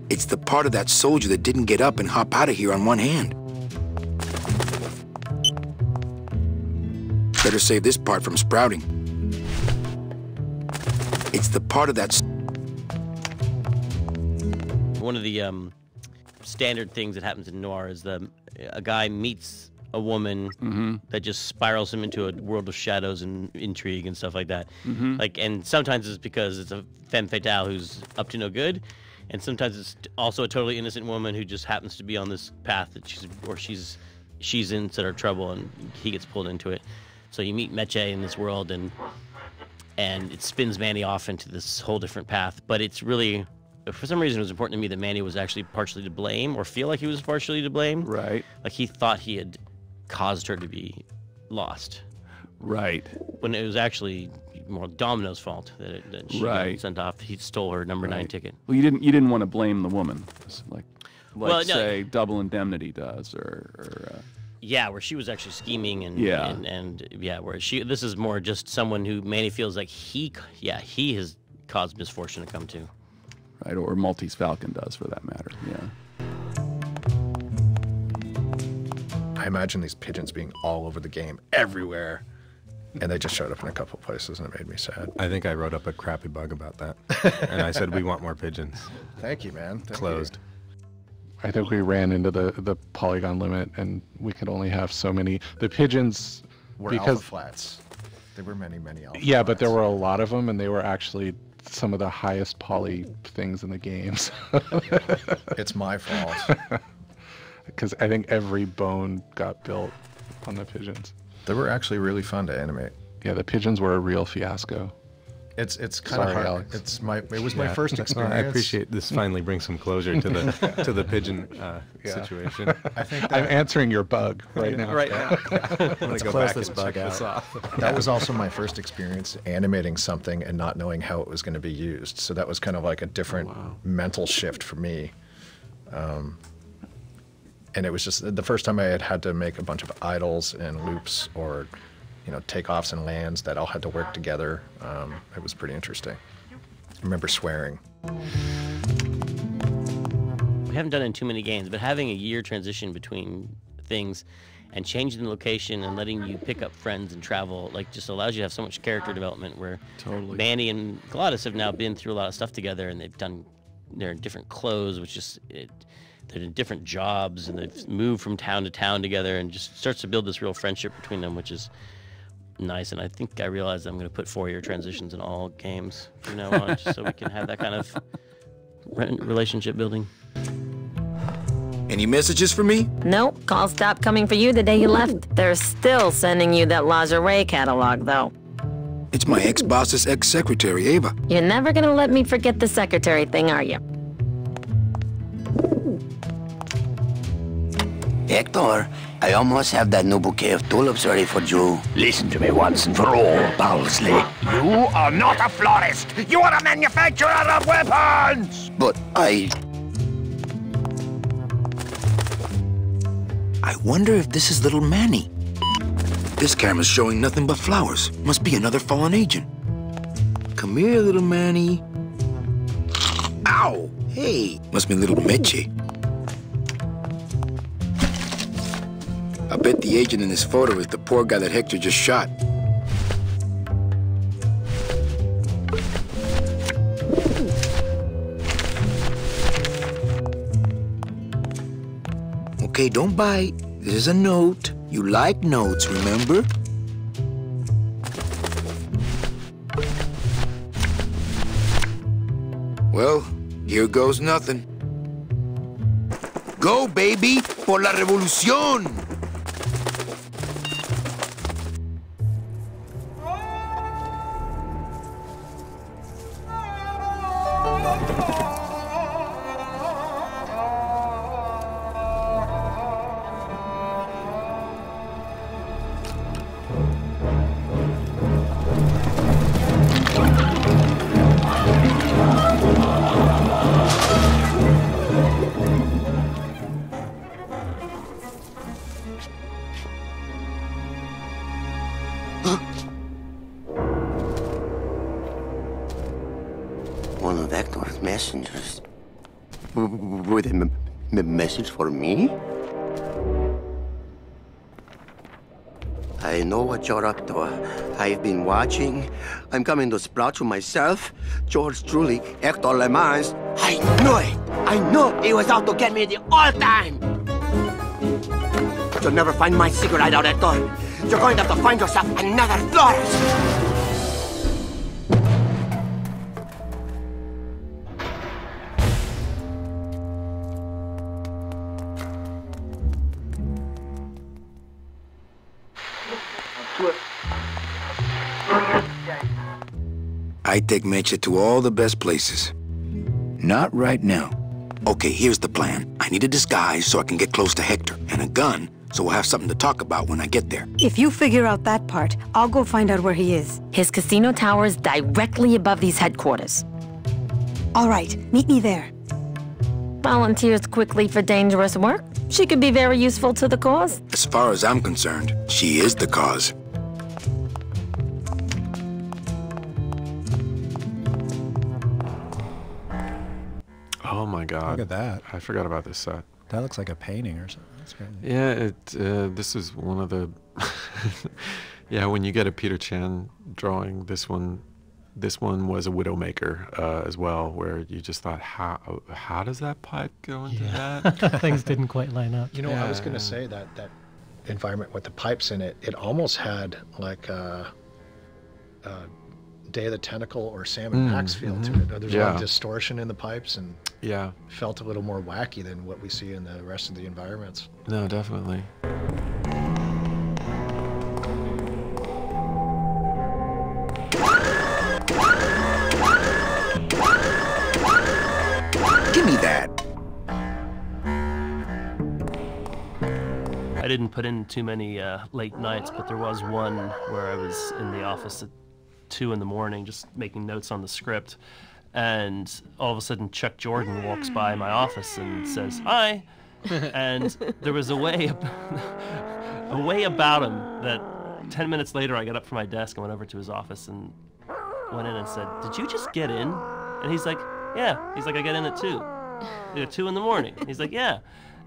It's the part of that soldier that didn't get up and hop out of here on one hand. Better save this part from sprouting. It's the part of that... One of the standard things that happens in noir is a guy meets a woman that just spirals him into a world of shadows and intrigue and stuff like that. And sometimes it's because it's a femme fatale who's up to no good, and sometimes it's also a totally innocent woman who just happens to be on this path that she's in sort of trouble, and he gets pulled into it. So you meet Meche in this world, and it spins Manny off into this whole different path. But it's really, for some reason, it was important to me that Manny was actually partially to blame, or feel like he was partially to blame. Right. Like he thought he had caused her to be lost. Right. When it was actually more Domino's fault that she got sent off. He stole her number 9 ticket. Well, you didn't want to blame the woman, say Double Indemnity does, or yeah, where she was actually scheming and where this is more just someone who Manny feels like he has caused misfortune to come to. Right, or Maltese Falcon does, for that matter. Yeah. I imagine these pigeons being all over the game, everywhere, and they just showed up in a couple places, and it made me sad. I think I wrote up a crappy bug about that, and I said we want more pigeons. Thank you, man. Closed. I think we ran into the polygon limit, and we could only have so many. The pigeons were because alpha flats. There were many alpha yeah, flats. but there were a lot of them, and they were actually some of the highest poly things in the games. It's my fault. Because I think every bone got built on the pigeons. They were actually really fun to animate. Yeah, the pigeons were a real fiasco. It's kind of hard. Alex. It was my first experience. I appreciate this. Finally brings some closure to the pigeon situation. I think I'm answering your bug right now. Right now. I'm gonna go close back this and bug check out. this off. That was also my first experience animating something and not knowing how it was going to be used. So that was kind of like a different mental shift for me. And it was just the first time I had to make a bunch of idles and loops, or takeoffs and lands that all had to work together. It was pretty interesting. I remember swearing. We haven't done it in too many games, but having a year transition between things and changing the location and letting you pick up friends and travel, just allows you to have so much character development, where Manny and Gladys have now been through a lot of stuff together, and they're in different clothes, they're in different jobs, and they've moved from town to town together, and just starts to build this real friendship between them, which is nice. And I think I realized I'm going to put 4-year transitions in all games from now on, just so we can have that kind of relationship building. Any messages for me? Nope. Calls stopped coming for you the day you left. They're still sending you that lingerie catalog, though. It's my ex-boss's ex-secretary, Ava. You're never gonna let me forget the secretary thing, are you? Hector, I almost have that new bouquet of tulips ready for you. Listen to me once and for all, Parsley. You are not a florist. You are a manufacturer of weapons. But I wonder if this is little Manny. This camera's showing nothing but flowers. Must be another fallen agent. Come here, little Manny. Ow! Hey, must be little Meche. I bet the agent in this photo is the poor guy that Hector just shot. Okay, don't bite. This is a note. You like notes, remember? Well, here goes nothing. Go, baby, por la revolución! One of Hector's messengers. With a message for me? I know what you're up to. I've been watching. I'm coming to splotch you myself. George truly, Hector Le Mans. I knew it! I knew he was out to get me the whole time! You'll never find my secret hideout, Hector. You're going to have to find yourself another Flores! I take Mecha to all the best places. Not right now. Okay, here's the plan. I need a disguise so I can get close to Hector, and a gun so we'll have something to talk about when I get there. If you figure out that part, I'll go find out where he is. His casino tower is directly above these headquarters. All right, meet me there. Volunteers quickly for dangerous work. She could be very useful to the cause. As far as I'm concerned, she is the cause. Oh my God! Look at that. I forgot about this set. That looks like a painting or something. That's crazy. Yeah, this is one of the. Yeah, when you get a Peter Chan drawing, this one was a Widowmaker as well, where you just thought, how does that pipe go into that? Things didn't quite line up. You know, I was going to say that environment with the pipes in it, it almost had like a Day of the Tentacle or Sam and Max feel to it. There's a lot of distortion in the pipes, and felt a little more wacky than what we see in the rest of the environments. No, definitely. Give me that. I didn't put in too many late nights, but there was one where I was in the office at 2 in the morning just making notes on the script, and all of a sudden Chuck Jordan walks by my office and says, "Hi." And there was a way about him that 10 minutes later I got up from my desk and went over to his office and went in and said, "Did you just get in?" And he's like, "Yeah." He's like, "I got in at 2. At 2 in the morning." He's like, "Yeah."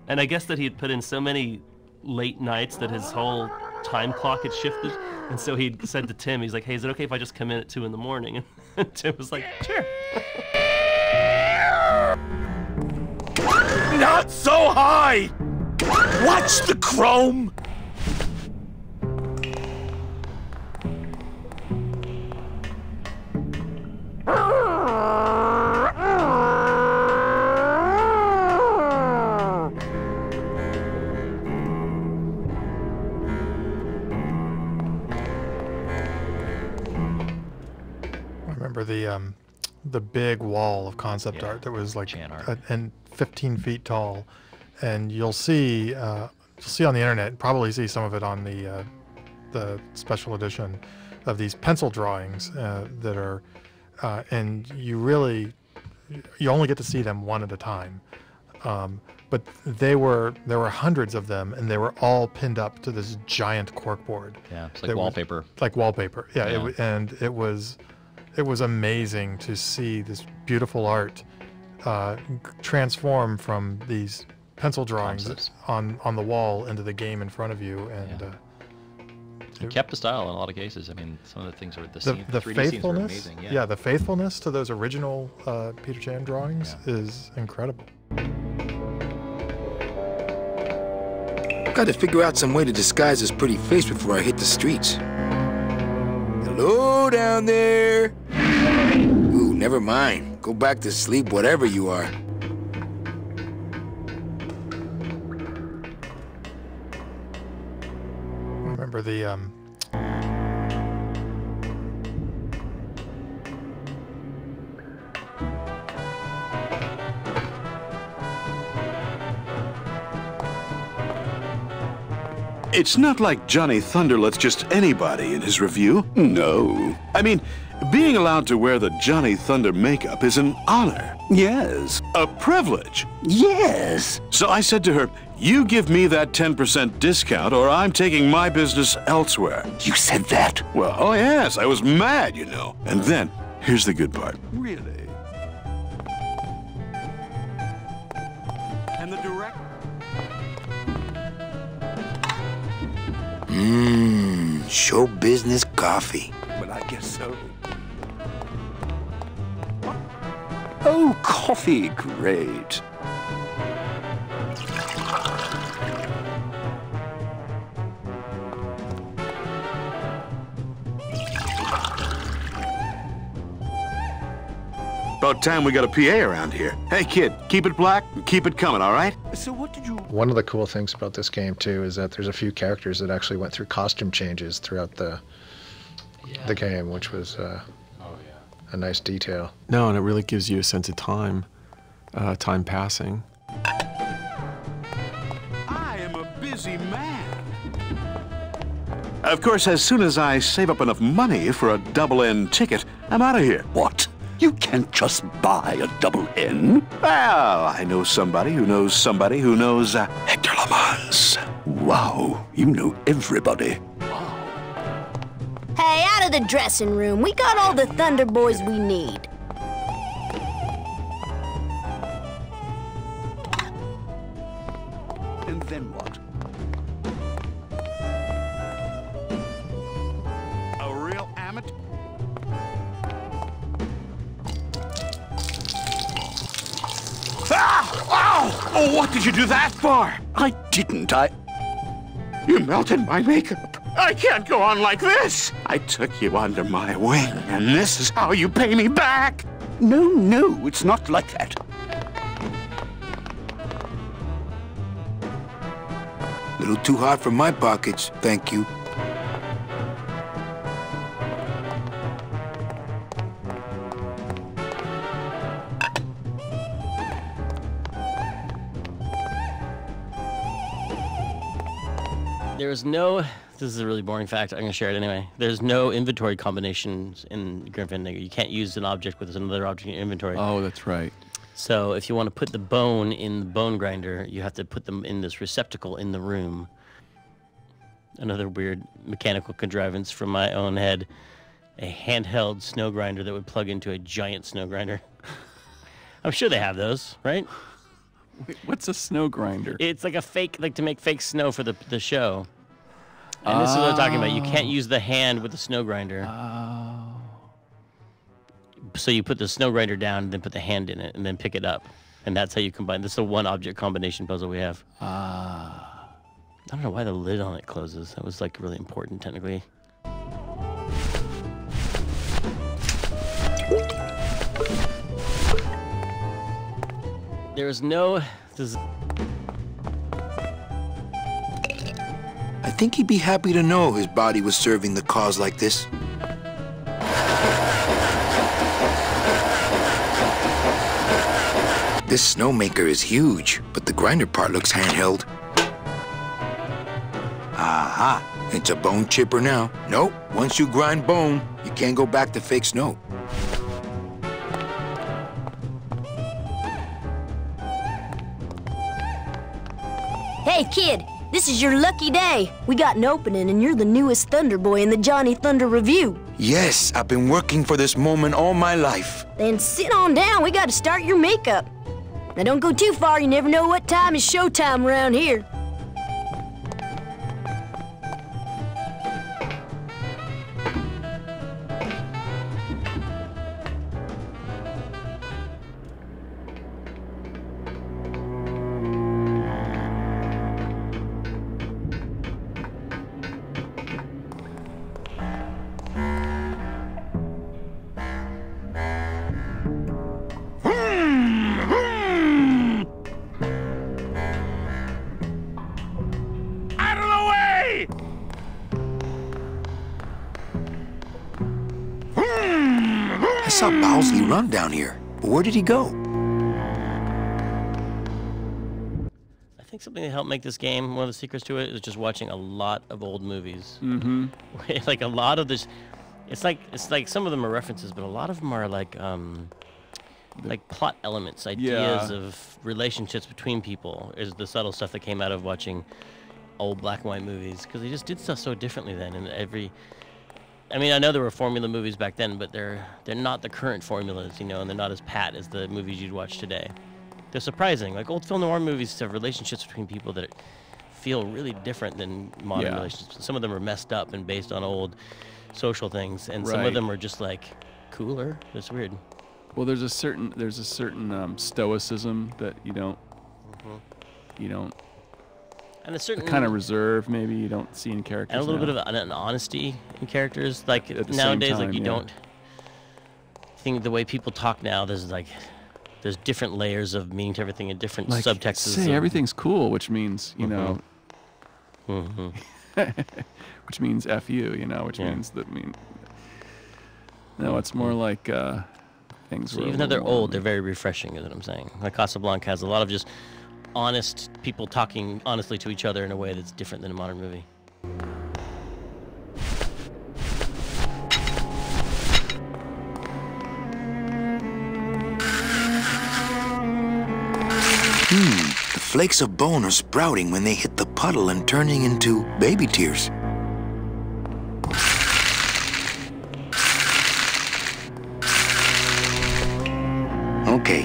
And I guess that he had put in so many late nights that his whole time clock had shifted, and so he said to Tim, he's like, "Hey, is it okay if I just come in at 2 in the morning?" And Tim was like, "Sure." Not so high! Watch the chrome! The big wall of concept art that was like and 15 feet tall, and you'll see on the internet, probably see some of it on the special edition of these pencil drawings that are and you only get to see them one at a time, but there were hundreds of them, and they were all pinned up to this giant corkboard. Yeah, it's like wallpaper. Like wallpaper. It was amazing to see this beautiful art transform from these pencil drawings on the wall into the game in front of you, and it kept the style in a lot of cases. I mean, some of the things were the 3D faithfulness. Scenes were amazing. The faithfulness to those original Peter Chan drawings is incredible. Got to figure out some way to disguise this pretty face before I hit the streets. Hello down there. Ooh, never mind. Go back to sleep, whatever you are. Remember the It's not like Johnny Thunder lets just anybody in his review. No. I mean, being allowed to wear the Johnny Thunder makeup is an honor. Yes. A privilege. Yes. So I said to her, "You give me that 10% discount or I'm taking my business elsewhere." You said that? Well, oh yes, I was mad, you know. And then, here's the good part. Really? And the director... Show business coffee. Well, I guess so. Oh, coffee, great. About time we got a PA around here. Hey, kid, keep it black and keep it coming, all right? So what did you... One of the cool things about this game, too, is that there's a few characters that actually went through costume changes throughout the game, which was a nice detail. No, and it really gives you a sense of time, time passing. I am a busy man. Of course, as soon as I save up enough money for a double-end ticket, I'm out of here. What? You can't just buy a double N. Well, I know somebody who knows somebody who knows Hector Lamans. Wow, you know everybody. Hey, out of the dressing room. We got all the Thunder Boys we need. And then what? a real amateur. Ah! Oh, what did you do that for? I didn't. You melted my makeup. I can't go on like this. I took you under my wing, and this is how you pay me back. No, it's not like that. A little too hot for my pockets, thank you. There's no, this is a really boring fact, I'm going to share it anyway. There's no inventory combinations in Grim Fandango. You can't use an object with another object in your inventory. Oh, that's right. So if you want to put the bone in the bone grinder, you have to put them in this receptacle in the room. Another weird mechanical contrivance from my own head. A handheld snow grinder that would plug into a giant snow grinder. I'm sure they have those, right? Wait, what's a snow grinder? It's like a fake, like to make fake snow for the show. And this is what I'm talking about. You can't use the hand with the snow grinder. Oh. So you put the snow grinder down and then put the hand in it and then pick it up. And that's how you combine. This is a one object combination puzzle we have. I don't know why the lid on it closes. That was like really important technically. There's no... I think he'd be happy to know his body was serving the cause like this. This snowmaker is huge, but the grinder part looks handheld. Aha! It's a bone chipper now. Nope, once you grind bone, you can't go back to fake snow. Hey, kid, this is your lucky day. We got an opening, and you're the newest Thunder Boy in the Johnny Thunder Review. Yes, I've been working for this moment all my life. Then sit on down. We got to start your makeup. Now, don't go too far. You never know what time is showtime around here. I saw Bowsley run down here. Where did he go? I think something that helped make this game, one of the secrets to it, is just watching a lot of old movies. Mm-hmm. Like a lot of this, it's like some of them are references, but a lot of them are like plot elements, ideas of relationships between people. Is the subtle stuff that came out of watching old black and white movies, because they just did stuff so differently then. And I mean, I know there were formula movies back then, but they're not the current formulas, you know, and they're not as pat as the movies you'd watch today. they're surprising. Like old film noir movies have relationships between people that feel really different than modern relationships. Some of them are messed up and based on old social things, and some of them are just like cooler. It's weird. Well, there's a certain stoicism that you don't, and a certain kind of reserve maybe you don't see in characters, and a little bit of an honesty in characters. Like nowadays, like you don't think the way people talk now. There's different layers of meaning to everything and different subtexts. Say everything's cool, which means which means F you, which means that no, it's more like things. So even though they're old, they're very refreshing, is what I'm saying. Like Casablanca has a lot of just honest people talking honestly to each other in a way that's different than a modern movie. The flakes of bone are sprouting when they hit the puddle and turning into baby tears. Okay,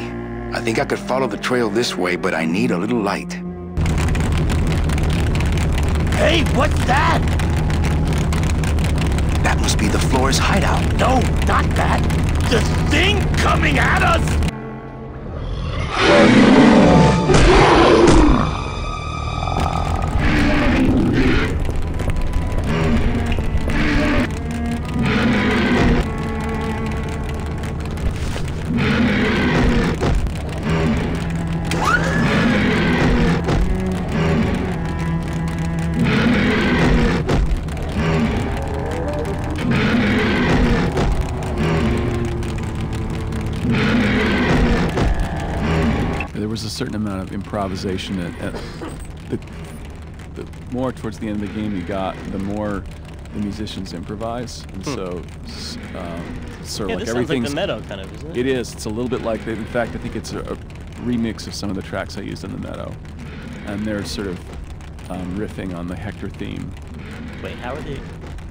I think I could follow the trail this way, but I need a little light. Hey, what's that? That must be the Flores hideout. No, not that. The thing coming at us! There was a certain amount of improvisation at the more towards the end of the game you got, the more the musicians improvise, and so sort of like everything's like the Meadow kind of, isn't it? It is. It's a little bit like, in fact, I think it's a remix of some of the tracks I used in the Meadow, and they're sort of riffing on the Hector theme. Wait, how are they?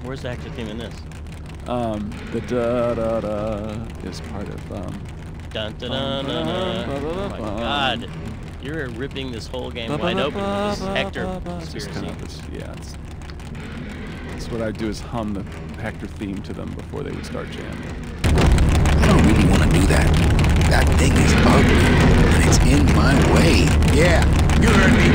Where's the Hector theme in this? The da da da is part of Dun, dun, dun, dun, dun. Oh my God, you're ripping this whole game wide open with this Hector conspiracy. That's what I do, is hum the Hector theme to them before they would start jamming. I don't really want to do that. That thing is ugly, and it's in my way. Yeah, you heard me.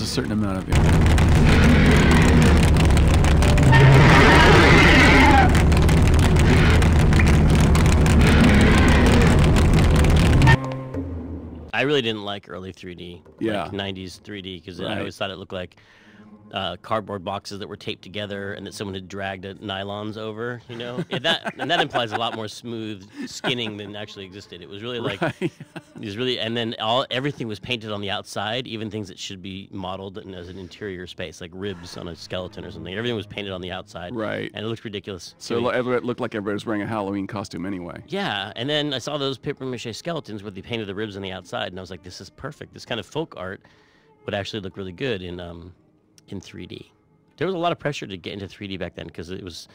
Certain amount of I really didn't like early 3D, yeah, like 90s 3D, because I always thought it looked like cardboard boxes that were taped together and that someone had dragged nylons over, and that implies a lot more smooth skinning than actually existed. It was really like, and then everything was painted on the outside, even things that should be modeled as an interior space, like ribs on a skeleton or something. Everything was painted on the outside, right? And it looked ridiculous. So it looked like everybody was wearing a Halloween costume anyway. Yeah, and then I saw those papier-mâché skeletons where they painted the ribs on the outside, and I was like, this is perfect. This kind of folk art would actually look really good in 3D. There was a lot of pressure to get into 3D back then because it was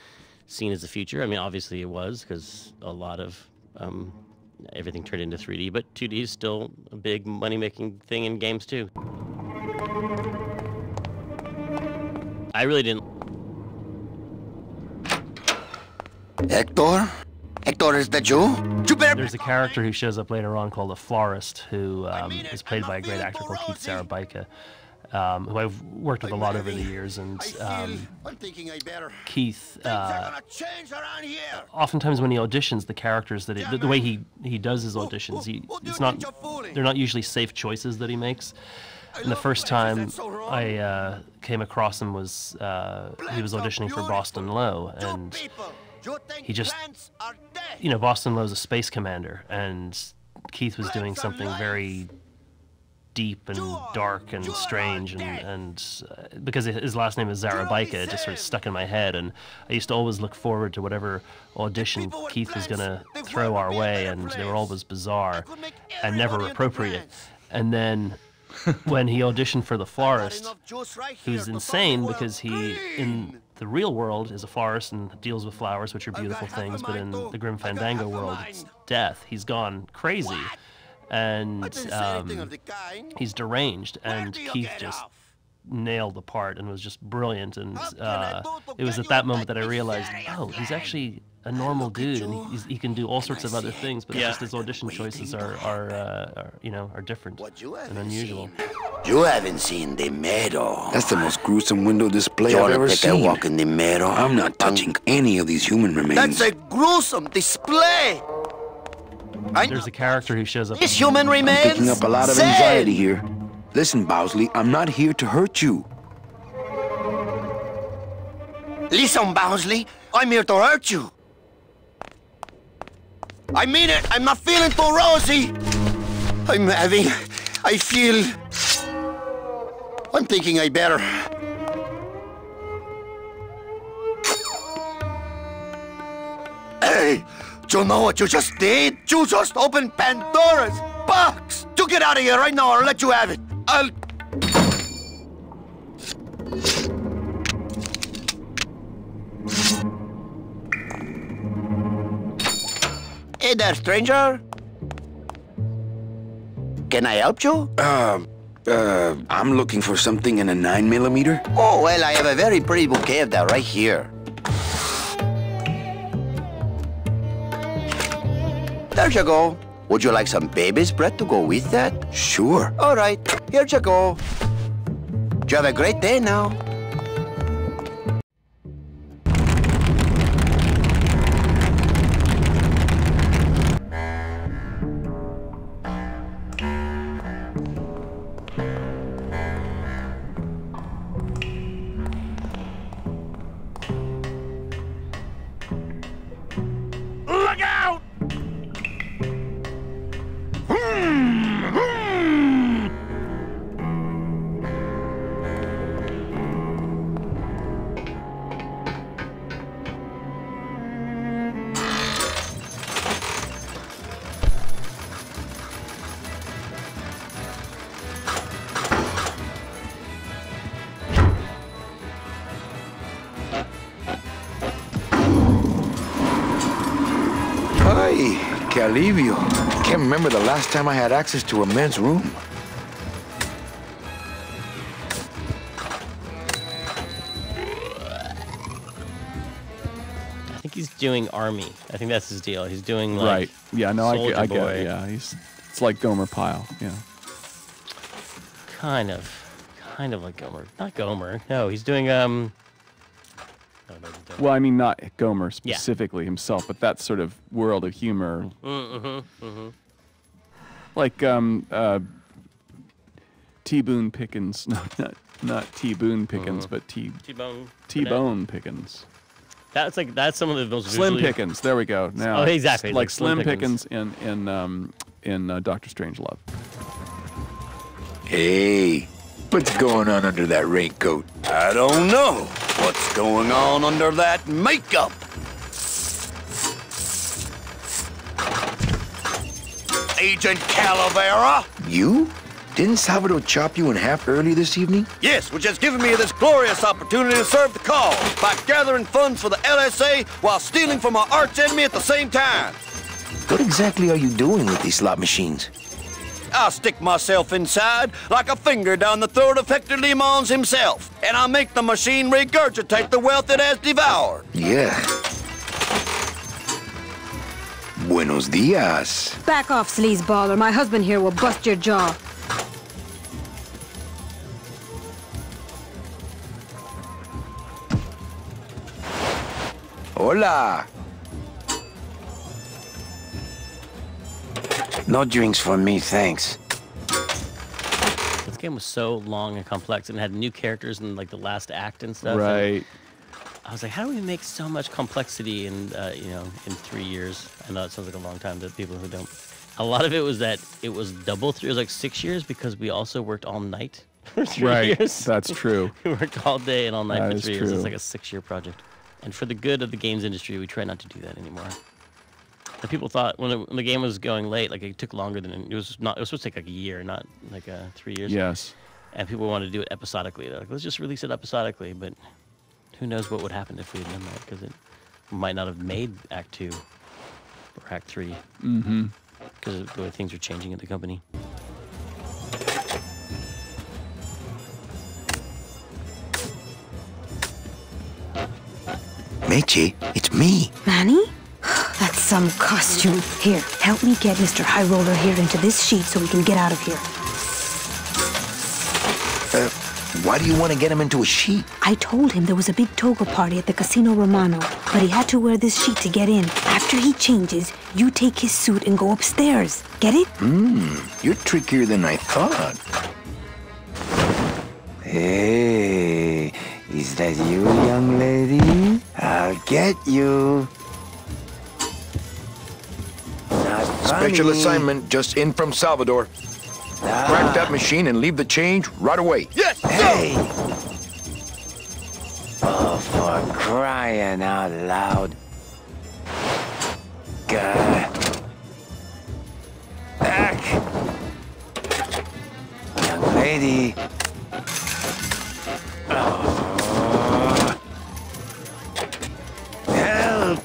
seen as the future. I mean, obviously it was, because a lot of everything turned into 3D, but 2D is still a big money-making thing in games too. I really didn't. Hector? Hector, is that you? There's a character who shows up later on called a florist who is played by a great actor called Keith Sarabica, who I've worked with a lot over the years, and Keith, oftentimes when he auditions, the characters that the way he does his auditions, they're not usually safe choices that he makes. And the first time I came across him was he was auditioning for Boston Low, and he just, Boston Low's a space commander, and Keith was doing something very deep and dark and strange, and because his last name is Zarabaika, it just sort of stuck in my head, and I used to always look forward to whatever audition Keith was going to throw our way, and they were always bizarre and never appropriate. And then when he auditioned for the florist, who's insane because he, in the real world, is a florist and deals with flowers, which are beautiful things, but in the Grim Fandango world, it's death. He's gone crazy, and he's deranged, and Keith just nailed the part and was just brilliant. And it was at that moment that I realized, oh, he's actually a normal dude, and he can do all sorts of other things, but just his audition choices are different and unusual. You haven't seen the meadow. That's the most gruesome window display I've ever seen. You want to take a walk in the meadow? I'm not touching any of these human remains. That's a gruesome display. There's a character who shows up. This human remains. I'm picking up a lot of anxiety here. Listen, Bowsley, I'm not here to hurt you. Listen, Bowsley, I'm here to hurt you. I mean it. I'm not feeling too rosy. I'm thinking I better. Hey, do you know what you just did? You just opened Pandora's box. You get out of here right now or I'll let you have it. Hey there, stranger. Can I help you? I'm looking for something in a 9mm. Oh, well, I have a very pretty bouquet of that right here. There you go. Would you like some baby's breath to go with that? Sure. All right, here you go. You have a great day now. Look out! Ay, que alivio. Can't remember the last time I had access to a men's room. I think he's doing Army. I think that's his deal. He's doing like Right. Yeah, no, I Soldier get Boy. it. Yeah, it's like Gomer Pyle, yeah. Kind of like Gomer. Not Gomer. No, he's doing Well, I mean, not Gomer specifically himself, but that sort of world of humor. Like T. Boone Pickens. No, not T. Boone Pickens, but T-Bone Pickens. That's some of the most Slim visually... Pickens. There we go. Now, oh, exactly. Like Slim Pickens in Doctor Strangelove. Hey, what's going on under that raincoat? I don't know what's going on under that makeup. Agent Calavera? You? Didn't Salvador chop you in half early this evening? Yes, which has given me this glorious opportunity to serve the cause by gathering funds for the LSA while stealing from our arch enemy at the same time. What exactly are you doing with these slot machines? I'll stick myself inside like a finger down the throat of Hector Limons himself, and I'll make the machine regurgitate the wealth it has devoured. Yeah. Buenos dias. Back off, sleazeball, or my husband here will bust your jaw. Hola. No drinks for me, thanks. This game was so long and complex and had new characters in like the last act and stuff. Right. And I was like, how do we make so much complexity in in 3 years? I know it sounds like a long time to people who don't A lot of it was that it was double through. It was like 6 years because we also worked all night for 3 Right, years. that's true. We worked all day and all night That for is 3 years. true. It's like a 6-year project. And for the good of the games industry, we try not to do that anymore. And people thought when the game was going late, like it took longer than it was not. It was supposed to take like a year, not like 3 years. Yes. And people wanted to do it episodically. They're like, let's just release it episodically. But who knows what would happen if we had done that? Because it might not have made Act 2 or Act 3. Mm-hmm. Because of the way things are changing at the company. Meche, it's me. Manny? That's some costume. Here, help me get Mr. High Roller here into this sheet so we can get out of here. Why do you want to get him into a sheet? I told him there was a big toga party at the Casino Romano, but he had to wear this sheet to get in. After he changes, you take his suit and go upstairs. Get it? You're trickier than I thought. Hey, is that you, young lady? I'll get you. Not Special funny. assignment just in from Salvador. Crack that machine and leave the change right away. Yes! Hey! Oh, for crying out loud. God. Back! Young lady. Help!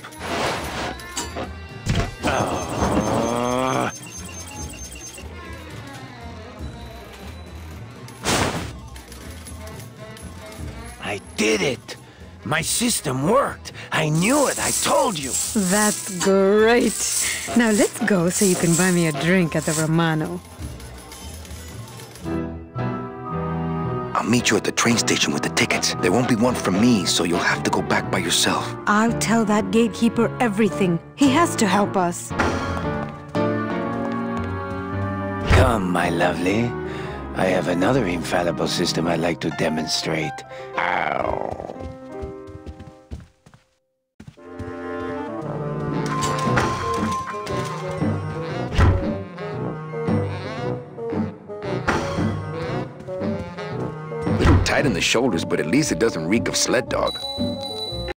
I did it! My system worked! I knew it! I told you! That's great. Now let's go so you can buy me a drink at the Romano. I'll meet you at the train station with the tickets. There won't be one from me, so you'll have to go back by yourself. I'll tell that gatekeeper everything. He has to help us. Come, my lovely. I have another infallible system I'd like to demonstrate. Ow. Little tight in the shoulders, but at least it doesn't reek of sled dog.